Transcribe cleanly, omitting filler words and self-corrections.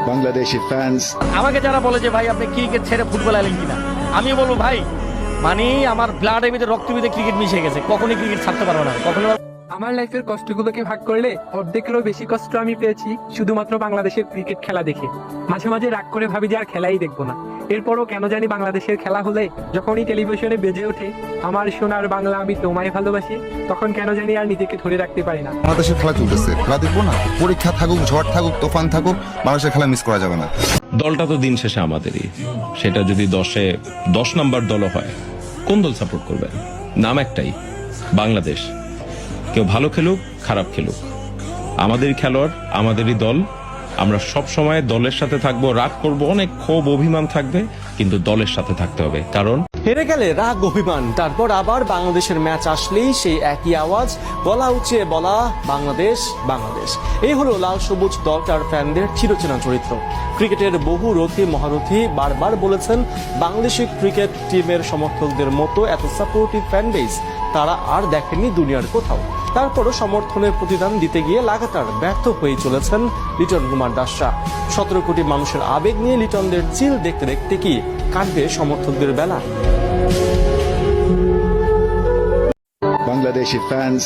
Bangladeshi fans. আমাকে যারা বলে যে ভাই আপনি ক্রিকেট ছেড়ে ফুটবল এলেন কিনা, আমি বলবো ভাই মানে আমার ব্লাডের ভিতরে রক্তের ভিতরে ক্রিকেট মিশে গেছে, কখনই ক্রিকেট ছাড়তে পারবো না, কখনো। আমার লাইফের কষ্টগুলোকে ভাগ করলে অর্ধেকেরও বেশি কষ্ট আমি পেয়েছি শুধুমাত্র বাংলাদেশের ক্রিকেট খেলা দেখে। মাঝে মাঝে রাগ করে ভাবি যে আর খেলাই দেখবো না। এরপরও কেন জানি বাংলাদেশের খেলা হলে যখনই টেলিভিশনে বেজে ওঠে আমার সোনার বাংলা আমি তোমায় ভালোবাসি, তখন কেন জানি আর নিজেকে ধরে রাখতে পারি না। বাংলাদেশের খেলা চলতেছে, খেলা দেখবো না? পরীক্ষা থাকুক, ঝড় থাকুক, তুফান থাকুক, বাংলাদেশের খেলা মিস করা যাবে না। দলটা তো দিন শেষে আমাদেরই। সেটা যদি 10 নাম্বার দলও হয়, কোন দল সাপোর্ট করবেন? নাম একটাই, বাংলাদেশ। কেউ ভালো খেলুক, খারাপ খেলুক, আমাদের খেলোয়াড়, আমাদেরই দল। আমরা সব সময় দলের সাথে থাকবো, রাগ করব, অনেক ক্ষোভ অভিমান থাকবে, কিন্তু দলের সাথে থাকতে হবে। কারণ হেরে গেলে রাগ অভিমান, তারপর আবার বাংলাদেশের ম্যাচ আসলেই সেই একই আওয়াজ, গলা উঁচিয়ে বলা বাংলাদেশ বাংলাদেশ। এই হলো লাল সবুজ দলটার ফ্যানদের চিরচেনা চরিত্র। ক্রিকেটের বহু রথী মহারথী বারবার বলেছেন বাংলাদেশি ক্রিকেট টিমের সমর্থকদের মতো এত সাপোর্টিভ ফ্যান বেস তারা আর দেখেননি দুনিয়ার কোথাও। তারপরও সমর্থনের প্রতিদান দিতে গিয়ে লাগাতার ব্যর্থ হয়ে চলেছেন লিটন কুমার দাসরা। 17 কোটি মানুষের আবেগ নিয়ে লিটনদের চিল দেখতে দেখতে কি কাটবে সমর্থকদের বেলা? Bangladeshi fans.